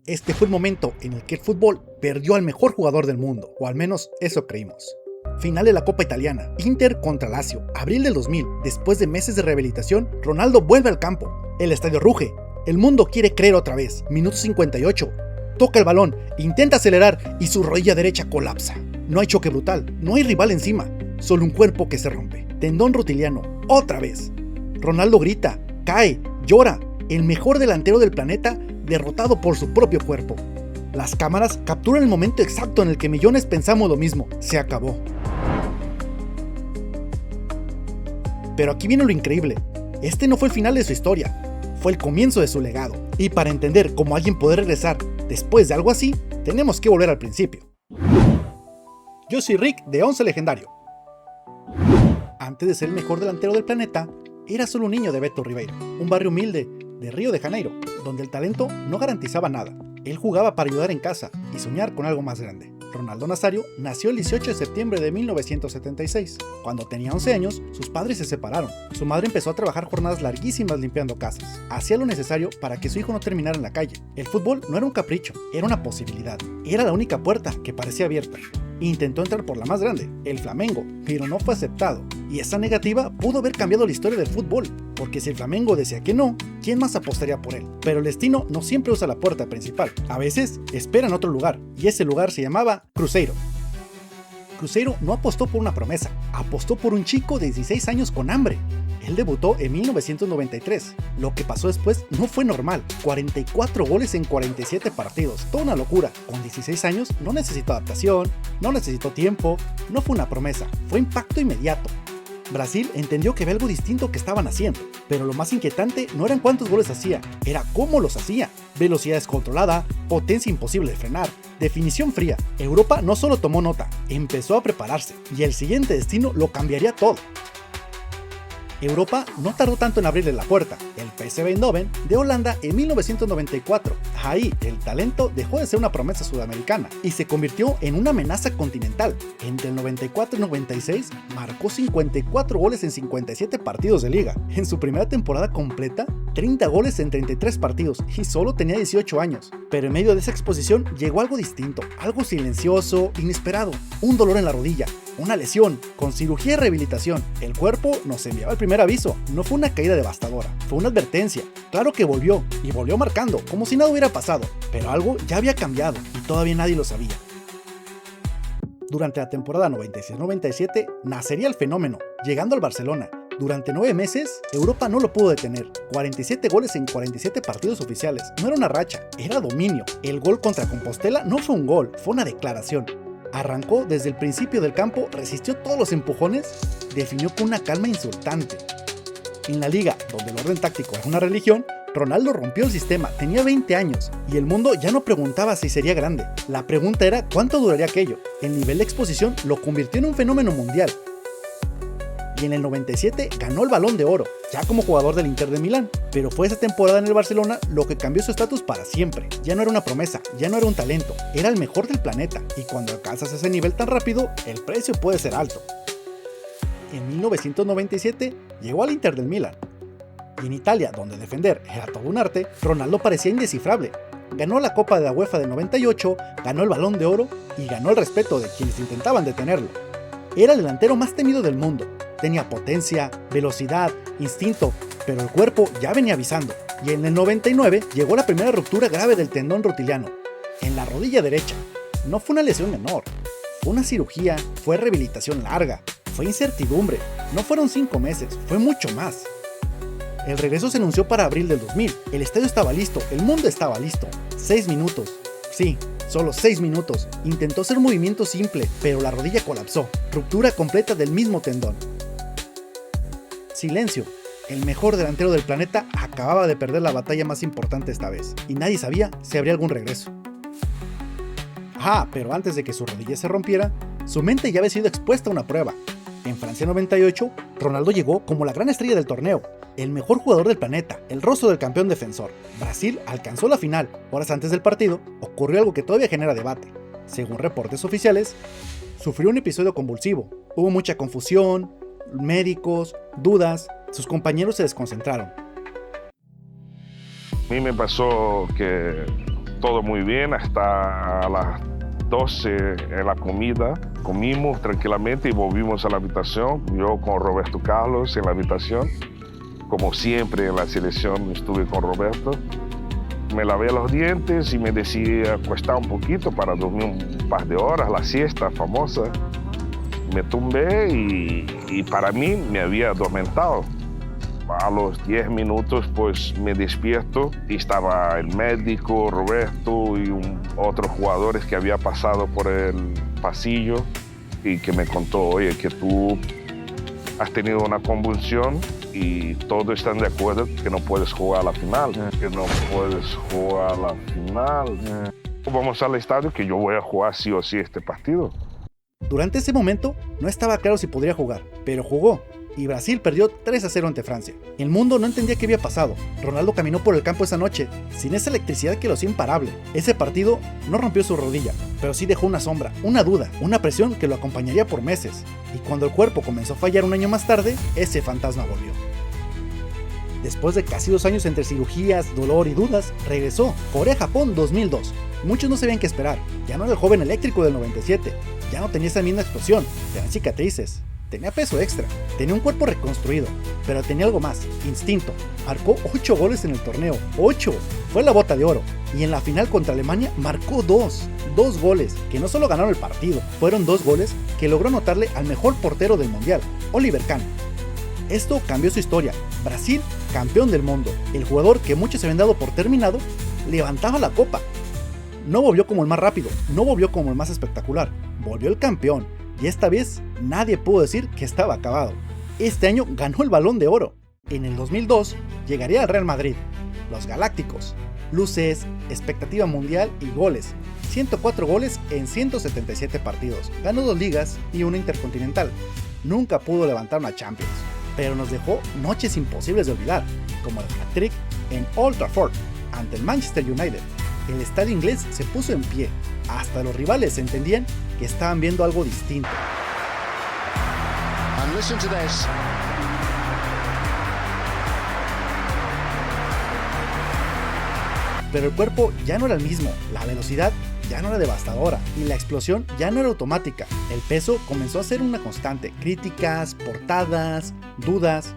Este fue el momento en el que el fútbol perdió al mejor jugador del mundo, o al menos eso creímos. Final de la Copa Italiana, Inter contra Lazio, abril del 2000. Después de meses de rehabilitación, Ronaldo vuelve al campo. El estadio ruge. El mundo quiere creer otra vez. Minuto 58. Toca el balón, intenta acelerar y su rodilla derecha colapsa. No hay choque brutal, no hay rival encima, solo un cuerpo que se rompe. Tendón rotiliano, otra vez. Ronaldo grita, cae, llora. El mejor delantero del planeta derrotado por su propio cuerpo. Las cámaras capturan el momento exacto en el que millones pensamos lo mismo. Se acabó. Pero aquí viene lo increíble. Este no fue el final de su historia, fue el comienzo de su legado. Y para entender cómo alguien puede regresar después de algo así, tenemos que volver al principio. Yo soy Rick de Once Legendario. Antes de ser el mejor delantero del planeta, era solo un niño de Beto Ribeiro, un barrio humilde de Río de Janeiro, donde el talento no garantizaba nada. Él jugaba para ayudar en casa y soñar con algo más grande. Ronaldo Nazario nació el 18 de septiembre de 1976. Cuando tenía 11 años, sus padres se separaron. Su madre empezó a trabajar jornadas larguísimas limpiando casas. Hacía lo necesario para que su hijo no terminara en la calle. El fútbol no era un capricho, era una posibilidad. Era la única puerta que parecía abierta. Intentó entrar por la más grande, el Flamengo, pero no fue aceptado. Y esa negativa pudo haber cambiado la historia del fútbol, porque si el Flamengo decía que no, ¿quién más apostaría por él? Pero el destino no siempre usa la puerta principal, a veces espera en otro lugar, y ese lugar se llamaba Cruzeiro. Cruzeiro no apostó por una promesa, apostó por un chico de 16 años con hambre. Él debutó en 1993. Lo que pasó después no fue normal. 44 goles en 47 partidos. Toda una locura. Con 16 años no necesitó adaptación, no necesitó tiempo, no fue una promesa, fue impacto inmediato. Brasil entendió que había algo distinto que estaban haciendo, pero lo más inquietante no eran cuántos goles hacía, era cómo los hacía. Velocidad descontrolada, potencia imposible de frenar, definición fría. Europa no solo tomó nota, empezó a prepararse, y el siguiente destino lo cambiaría todo. Europa no tardó tanto en abrirle la puerta, el PSV Eindhoven de Holanda en 1994. Ahí el talento dejó de ser una promesa sudamericana y se convirtió en una amenaza continental. Entre el 94 y 96 marcó 54 goles en 57 partidos de liga. En su primera temporada completa, 30 goles en 33 partidos y solo tenía 18 años. Pero en medio de esa exposición llegó algo distinto, algo silencioso, inesperado, un dolor en la rodilla. Una lesión, con cirugía y rehabilitación. El cuerpo nos enviaba el primer aviso. No fue una caída devastadora, fue una advertencia. Claro que volvió, y volvió marcando, como si nada hubiera pasado. Pero algo ya había cambiado, y todavía nadie lo sabía. Durante la temporada 96-97, nacería el fenómeno, llegando al Barcelona. Durante 9 meses, Europa no lo pudo detener. 47 goles en 47 partidos oficiales. No era una racha, era dominio. El gol contra Compostela no fue un gol, fue una declaración. Arrancó desde el principio del campo, resistió todos los empujones, definió con una calma insultante. En la liga, donde el orden táctico es una religión, Ronaldo rompió el sistema, tenía 20 años, y el mundo ya no preguntaba si sería grande. La pregunta era cuánto duraría aquello. El nivel de exposición lo convirtió en un fenómeno mundial. Y en el 97 ganó el Balón de Oro, ya como jugador del Inter de Milán. Pero fue esa temporada en el Barcelona lo que cambió su estatus para siempre. Ya no era una promesa, ya no era un talento, era el mejor del planeta. Y cuando alcanzas ese nivel tan rápido, el precio puede ser alto. En 1997 llegó al Inter del Milán. Y en Italia, donde defender era todo un arte, Ronaldo parecía indescifrable. Ganó la Copa de la UEFA de 98, ganó el Balón de Oro y ganó el respeto de quienes intentaban detenerlo. Era el delantero más temido del mundo. Tenía potencia, velocidad, instinto, pero el cuerpo ya venía avisando. Y en el 99 llegó la primera ruptura grave del tendón rotiliano, en la rodilla derecha. No fue una lesión menor, fue una cirugía, fue rehabilitación larga, fue incertidumbre. No fueron 5 meses, fue mucho más. El regreso se anunció para abril del 2000. El estadio estaba listo, el mundo estaba listo. 6 minutos. Sí, solo 6 minutos. Intentó hacer un movimiento simple, pero la rodilla colapsó. Ruptura completa del mismo tendón. Silencio. El mejor delantero del planeta acababa de perder la batalla más importante esta vez, y nadie sabía si habría algún regreso. Pero antes de que su rodilla se rompiera, su mente ya había sido expuesta a una prueba. En Francia 98, Ronaldo llegó como la gran estrella del torneo, el mejor jugador del planeta, el rostro del campeón defensor. Brasil alcanzó la final. Horas antes del partido, ocurrió algo que todavía genera debate. Según reportes oficiales, sufrió un episodio convulsivo. Hubo mucha confusión, médicos, dudas, sus compañeros se desconcentraron. A mí me pasó que todo muy bien hasta las 12 en la comida. Comimos tranquilamente y volvimos a la habitación. Yo con Roberto Carlos en la habitación. Como siempre en la selección estuve con Roberto. Me lavé los dientes y me decidí acostar un poquito para dormir un par de horas, la siesta famosa. Me tumbé y para mí me había adormentado. A los 10 minutos pues me despierto y estaba el médico, Roberto y otros jugadores que había pasado por el pasillo y que me contó, oye, que tú has tenido una convulsión y todos están de acuerdo que no puedes jugar a la final, que no puedes jugar a la final. Vamos al estadio que yo voy a jugar sí o sí este partido. Durante ese momento no estaba claro si podría jugar, pero jugó. Y Brasil perdió 3-0 ante Francia. El mundo no entendía qué había pasado. Ronaldo caminó por el campo esa noche, sin esa electricidad que lo hacía imparable. Ese partido no rompió su rodilla, pero sí dejó una sombra, una duda, una presión que lo acompañaría por meses. Y cuando el cuerpo comenzó a fallar un año más tarde, ese fantasma volvió. Después de casi 2 años entre cirugías, dolor y dudas, regresó. Corea-Japón 2002. Muchos no sabían qué esperar. Ya no era el joven eléctrico del 97. Ya no tenía esa misma explosión. Tenía cicatrices. Tenía peso extra, tenía un cuerpo reconstruido, pero tenía algo más, instinto. Marcó 8 goles en el torneo, 8, fue la bota de oro. Y en la final contra Alemania marcó 2 goles, que no solo ganaron el partido, fueron 2 goles que logró anotarle al mejor portero del mundial, Oliver Kahn. Esto cambió su historia, Brasil campeón del mundo, el jugador que muchos se habían dado por terminado, levantaba la copa. No volvió como el más rápido, no volvió como el más espectacular, volvió el campeón. Y esta vez nadie pudo decir que estaba acabado. Este año ganó el Balón de Oro. En el 2002 llegaría al Real Madrid. Los Galácticos. Luces, expectativa mundial y goles. 104 goles en 177 partidos. Ganó 2 ligas y una intercontinental. Nunca pudo levantar una Champions. Pero nos dejó noches imposibles de olvidar, como el hat-trick en Old Trafford ante el Manchester United. El estadio inglés se puso en pie. Hasta los rivales entendían que estaban viendo algo distinto. And listen to this. Pero el cuerpo ya no era el mismo, la velocidad ya no era devastadora y la explosión ya no era automática. El peso comenzó a ser una constante, críticas, portadas, dudas.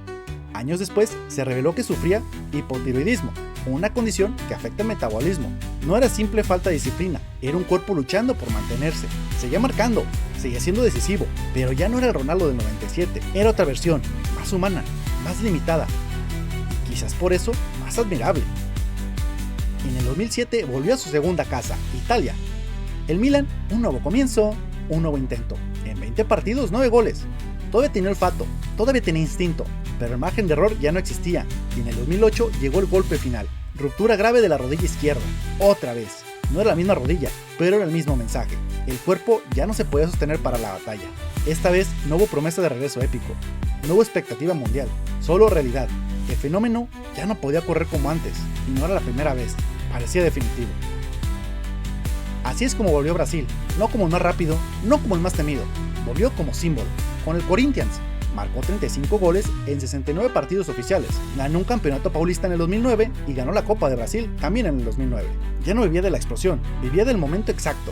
Años después se reveló que sufría hipotiroidismo, una condición que afecta el metabolismo. No era simple falta de disciplina, era un cuerpo luchando por mantenerse. Seguía marcando, seguía siendo decisivo, pero ya no era el Ronaldo del 97, era otra versión, más humana, más limitada, y quizás por eso más admirable. En el 2007 volvió a su segunda casa, Italia. El Milan, un nuevo comienzo, un nuevo intento. En 20 partidos, 9 goles. Todavía tenía olfato, todavía tenía instinto, pero el margen de error ya no existía, y en el 2008 llegó el golpe final. Ruptura grave de la rodilla izquierda, otra vez. No era la misma rodilla, pero era el mismo mensaje. El cuerpo ya no se podía sostener para la batalla. Esta vez no hubo promesa de regreso épico, no hubo expectativa mundial, solo realidad. El fenómeno ya no podía correr como antes, y no era la primera vez, parecía definitivo. Así es como volvió Brasil, no como el más rápido, no como el más temido, volvió como símbolo, con el Corinthians. Marcó 35 goles en 69 partidos oficiales, ganó un campeonato paulista en el 2009 y ganó la Copa de Brasil también en el 2009. Ya no vivía de la explosión, vivía del momento exacto.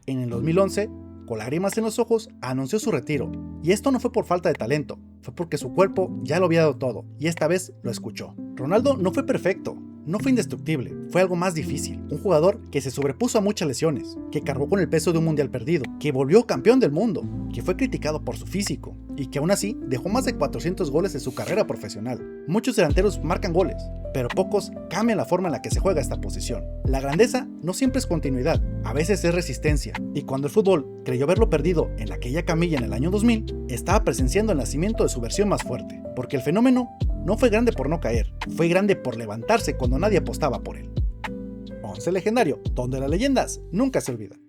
En el 2011, con lágrimas en los ojos, anunció su retiro. Y esto no fue por falta de talento, fue porque su cuerpo ya lo había dado todo, y esta vez lo escuchó. Ronaldo no fue perfecto, no fue indestructible, fue algo más difícil. Un jugador que se sobrepuso a muchas lesiones, que cargó con el peso de un mundial perdido, que volvió campeón del mundo, que fue criticado por su físico, y que aún así dejó más de 400 goles en su carrera profesional. Muchos delanteros marcan goles, pero pocos cambian la forma en la que se juega esta posición. La grandeza no siempre es continuidad, a veces es resistencia, y cuando el fútbol creyó haberlo perdido en aquella camilla en el año 2000, estaba presenciando el nacimiento de su versión más fuerte, porque el fenómeno no fue grande por no caer, fue grande por levantarse cuando nadie apostaba por él. Once Legendario, donde las leyendas nunca se olvidan.